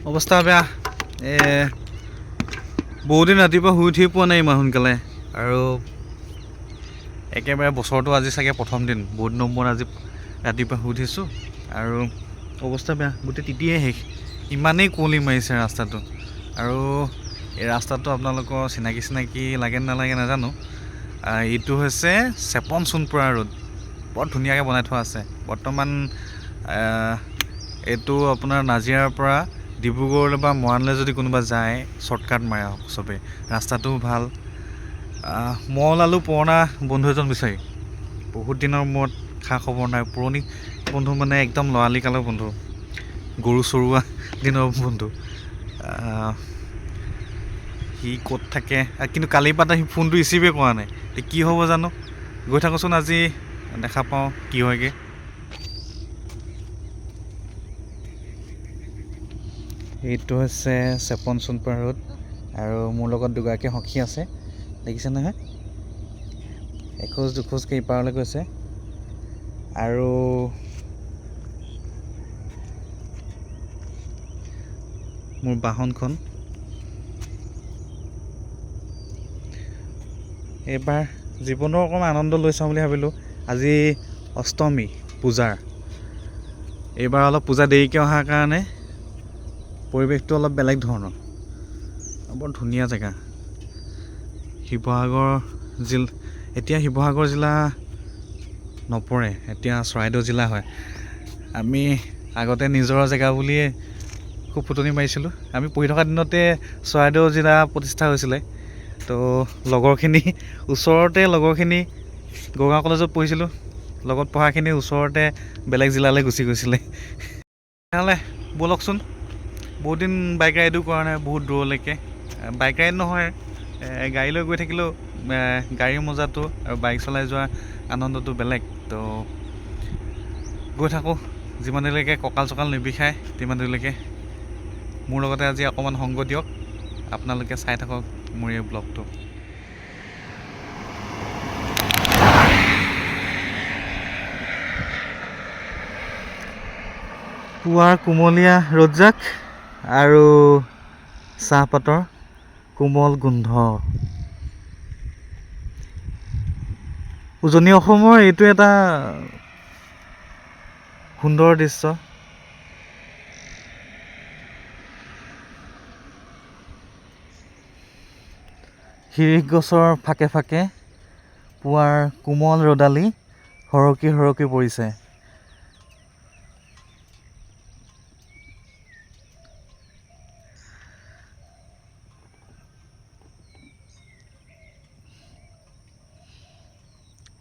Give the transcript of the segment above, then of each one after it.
অৱস্থা বেয়া। বহুদিন ৰাতিপুৱা শুই উঠি পোৱা নাই ইমান সোনকালে, আৰু একেবাৰে বছৰটো আজি চাগে প্ৰথম দিন। বহুত দিনৰ মূৰত আজি ৰাতিপুৱা শুই উঠিছোঁ আৰু অৱস্থা বেয়া, গোটেই তিতিয়ে শেষ। ইমানেই কুঁৱলী মাৰিছে ৰাস্তাটো। আৰু এই ৰাস্তাটো আপোনালোকৰ চিনাকি লাগে নালাগে নাজানো। এইটো হৈছে চেপন সোণপোৰা ৰোড। বৰ ধুনীয়াকৈ বনাই থোৱা আছে। বৰ্তমান এইটো আপোনাৰ নাজিৰাৰ পৰা ডিব্ৰুগড়লৈ বা মৰাণলৈ যদি কোনোবা যায় শ্বৰ্টকাট মাৰে চবেই। ৰাস্তাটোও ভাল। মই ওলালোঁ পুৰণা বন্ধু এজন বিচাৰি। বহুত দিনৰ মূৰত খা খবৰ নাই। পুৰণি বন্ধু মানে একদম ল'ৰালি কালৰ বন্ধু, গৰু চৰুৱা দিনৰ বন্ধু। সি ক'ত থাকে, কিন্তু কালিৰ পৰা সি ফোনটো ৰিচিভেই কৰা নাই। কি হ'ব জানো। গৈ থাকোঁচোন, আজি দেখা পাওঁ কি হয়গৈ। এইটো হৈছে চেপন সোণপোৰা ৰোড, আৰু মোৰ লগত দুগৰাকী সখী আছে, দেখিছে নহয়। এখোজ দুখোজকৈ ইপাৰলৈ গৈছে, আৰু মোৰ বাহনখন। এইবাৰ জীৱনৰ অকণমান আনন্দ লৈ চাওঁ বুলি ভাবিলোঁ। আজি অষ্টমী পূজাৰ। এইবাৰ অলপ পূজা দেৰিকৈ অহাৰ কাৰণে পৰিৱেশটো অলপ বেলেগ ধৰণৰ। বৰ ধুনীয়া জেগা। এতিয়া শিৱসাগৰ জিলা নপৰে, এতিয়া চৰাইদেউ জিলা হয়। আমি আগতে নিজৰ জেগা বুলিয়ে খুব ফুটনি মাৰিছিলোঁ। আমি পঢ়ি থকা দিনতে চৰাইদেউ জিলা প্ৰতিষ্ঠা হৈছিলে। তো লগৰখিনি গড়গাঁও কলেজত পঢ়িছিলোঁ, লগত পঢ়াখিনি ওচৰতে বেলেগ জিলালৈ গুচি গৈছিলে। তেতিয়াহ'লে ব'লকচোন, বহুত দিন বাইক ৰাইডো কৰা নাই বহুত দূৰলৈকে। বাইক ৰাইড নহয়, গাড়ী লৈ গৈ থাকিলেও গাড়ীৰ মজাটো আৰু বাইক চলাই যোৱা আনন্দটো বেলেগ। তো গৈ থাকোঁ, যিমান দেৰিলৈকে কঁকাল চকাল নিবিষায় তিমান দেৰিলৈকে। মোৰ লগতে আজি অকণমান সংগ দিয়ক। আপোনালোকে চাই থাকক মোৰ এই ব্লগটো। পুৱাৰ কুমলীয়া ৰ'দজাক আৰু চাহপাতৰ কোমল গোন্ধ। উজনি অসমৰ এইটো এটা সুন্দৰ দৃশ্য। শিৰিষ গছৰ ফাকে ফাকে পুৱাৰ কোমল ৰ'দালি সৰকি সৰকি পৰিছে।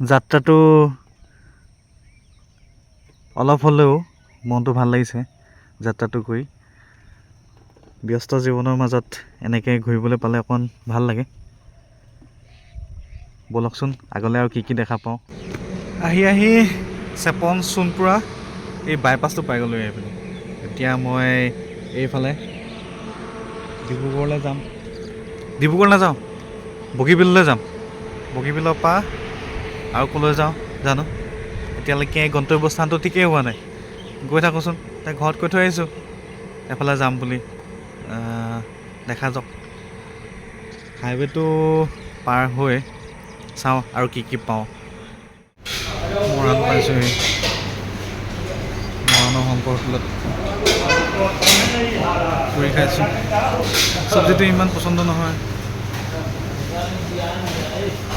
যাত্ৰাটো অলপ হ'লেও মনটো ভাল লাগিছে। যাত্ৰাটো কৰি ব্যস্ত জীৱনৰ মাজত এনেকৈ ঘূৰিবলৈ পালে অকণ ভাল লাগে। ব'লকচোন আগলৈ আৰু কি দেখা পাওঁ। আহি চেপন সোণপোৰা এই বাইপাছটো পাই গ'লোঁ এইপিনে। এতিয়া মই এইফালে ডিব্ৰুগড়লৈ যাম। ডিব্ৰুগড় নাযাওঁ, বগীবিললৈ যাম। বগীবিলৰ পৰা আৰু ক'লৈ যাওঁ জানো। এতিয়ালৈকে গন্তব্যস্থানটো ঠিকেই হোৱা নাই। গৈ থাকোঁচোন, তাই ঘৰত কৈ থৈ আহিছোঁ এফালে যাম বুলি। দেখা যাওক। হাইৱেটো পাৰ হৈ চাওঁ আৰু কি পাওঁ। মৰাণ পাইছোঁহি। মৰাণৰ শংকৰ হোটেলত পুৰি খাইছোঁ। চব্জিটো ইমান পচন্দ নহয়।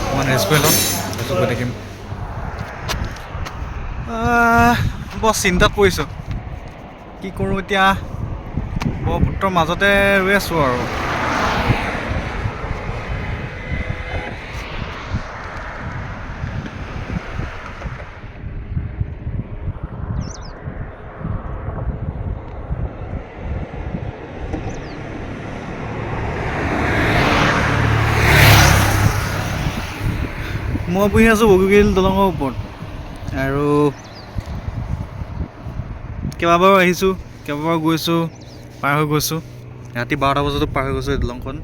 অকণমান ৰেষ্ট কৰি লওঁ, তাৰপিছত গৈ থাকিম। বৰ চিন্তাত পৰিছোঁ, কি কৰোঁ এতিয়া। ব্ৰহ্মপুত্ৰৰ মাজতে ৰৈ আছোঁ আৰু। মই বহি আছোঁ বগীবিল দলঙৰ ওপৰত, আৰু কেইবাবাৰো আহিছোঁ, কেইবাবাৰো গৈছোঁ, পাৰ হৈ গৈছোঁ। ৰাতি 12টা বজাতো পাৰ হৈ গৈছোঁ এই দলংখন।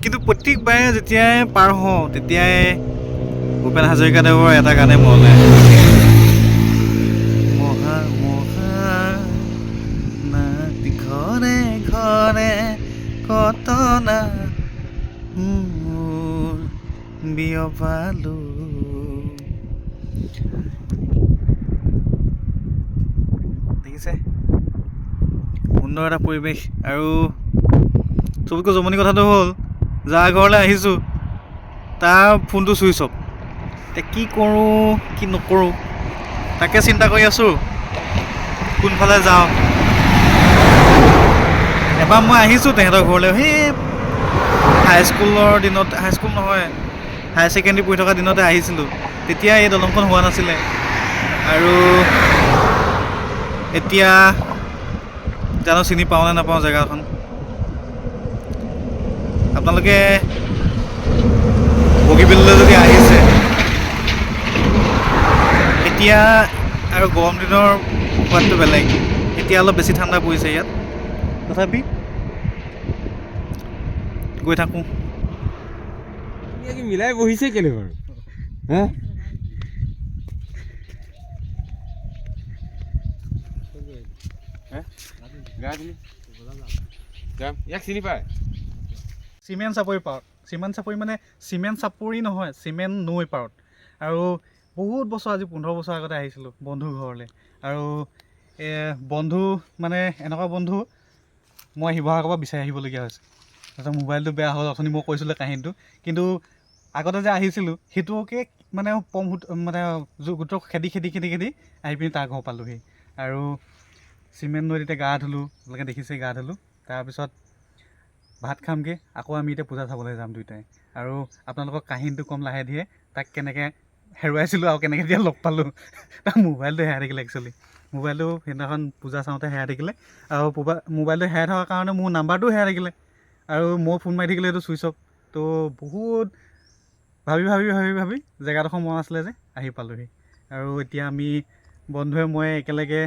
কিন্তু প্ৰত্যেকবাৰে যেতিয়াই পাৰ হওঁ তেতিয়াই ভূপেন হাজৰিকাদেৱৰ এটা গানে মনলৈ আহে। মহা মহা নাতি ঘৰে ঘৰে কিয় পালো। দেখিছে সুন্দৰ এটা পৰিৱেশ। আৰু চবতকৈ জমনি কথাটো হ'ল যাৰ ঘৰলৈ আহিছোঁ তাৰ ফোনটো ছুইচ অফ। এতিয়া কি কৰোঁ কি নকৰোঁ তাকে চিন্তা কৰি আছোঁ, কোনফালে যাওঁ। এবাৰ মই আহিছোঁ তেহেঁতৰ ঘৰলৈ, সেই হাইস্কুলৰ দিনত, হাইস্কুল নহয় হায়াৰ ছেকেণ্ডেৰী পঢ়ি থকা দিনতে আহিছিলোঁ। তেতিয়া এই দলংখন হোৱা নাছিলে। আৰু এতিয়া জানো চিনি পাওঁ নে নাপাওঁ জেগাখন। আপোনালোকে বগীবিললৈ যদি আহিছে এতিয়া, আৰু গৰম দিনৰ সোৱাদটো বেলেগ। এতিয়া অলপ বেছি ঠাণ্ডা পৰিছে ইয়াত, তথাপি গৈ থাকোঁ। মিলাই বহিছে কেলে বাৰু হা? ইয়াক চিনি পায়? চিমেণ্ট চাপৰি পাৰত, চিমেণ্ট চাপৰি মানে চিমেণ্ট চাপৰি নহয়, চিমেণ্ট নৈ পাৰত। আৰু বহুত বছৰ, আজি 15 বছৰ আগতে আহিছিলোঁ বন্ধুৰ ঘৰলৈ। আৰু বন্ধু মানে এনেকুৱা বন্ধু মই শিৱসাগৰৰ পৰা বিচাৰি আহিবলগীয়া হৈছে। তাৰপিছত মোবাইলটো বেয়া হ'ল, অথনি মই কৈছিলোঁ কাহিনীটো। কিন্তু আগতে যে আহিছিলোঁ সেইটোকে মানে মানে গোটেই খেদি আহি পিনি তাৰ ঘৰ পালোঁহি। আৰু চিমেণ্ট নৈত এতিয়া গা ধুলোঁ, আপোনালোকে দেখিছে গা ধুলোঁ। তাৰপিছত ভাত খামগৈ, আকৌ আমি এতিয়া পূজা চাবলৈ যাম দুয়োটাই। আৰু আপোনালোকক কাহিনীটো ক'ম লাহে ধীৰে, তাক কেনেকৈ হেৰুৱাইছিলোঁ আৰু কেনেকৈ এতিয়া লগ পালোঁ। তাৰ মোবাইলটো হেৰাই থাকিলে একচুৱেলি। মোবাইলটো সেইদিনাখন পূজা চাওঁতে হেৰাই থাকিলে। আৰু মোবাইলটো হেৰাই থকাৰ কাৰণে মোৰ নাম্বাৰটোও হেৰাই থাকিলে। আৰু মই ফোন মাৰি থাকিলে এইটো ছুইচ অফ। তো বহুত ভাবি জেগাডোখৰ মন আছিলে যে আহি পালোঁহি। আৰু এতিয়া আমি বন্ধুৱে মই একেলগে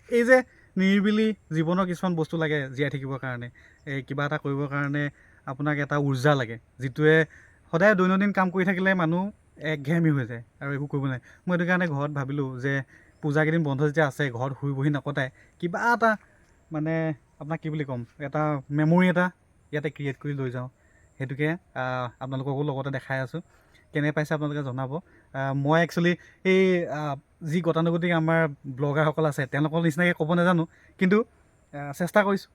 এই যে নিৰিবিলি জীৱনৰ কিছুমান বস্তু লাগে জীয়াই থাকিবৰ কাৰণে, এই কিবা এটা কৰিবৰ কাৰণে আপোনাক এটা উৰ্জা লাগে, যিটোৱে সদায় দৈনন্দিন কাম কৰি থাকিলে মানুহ একঘেয়েমী হৈ যায় আৰু একো কৰিব নোৱাৰে। মই সেইটো কাৰণে ঘৰত ভাবিলোঁ যে পূজা কেইদিন বন্ধ যেতিয়া আছে, ঘৰত শুই বহি নকটাই কিবা এটা মানে আপোনাক কি বুলি ক'ম, এটা মেমৰি এটা ইয়াতে ক্ৰিয়েট কৰি লৈ যাওঁ। সেইটোকে আপোনালোককো লগতে দেখাই আছোঁ। কেনে পাইছে আপোনালোকে জনাব। মই একচুৱেলি এই যি গতানুগতিক আমাৰ ব্লগাৰসকল আছে তেওঁলোকৰ নিচিনাকৈ ক'ব নাজানো, কিন্তু চেষ্টা কৰিছোঁ।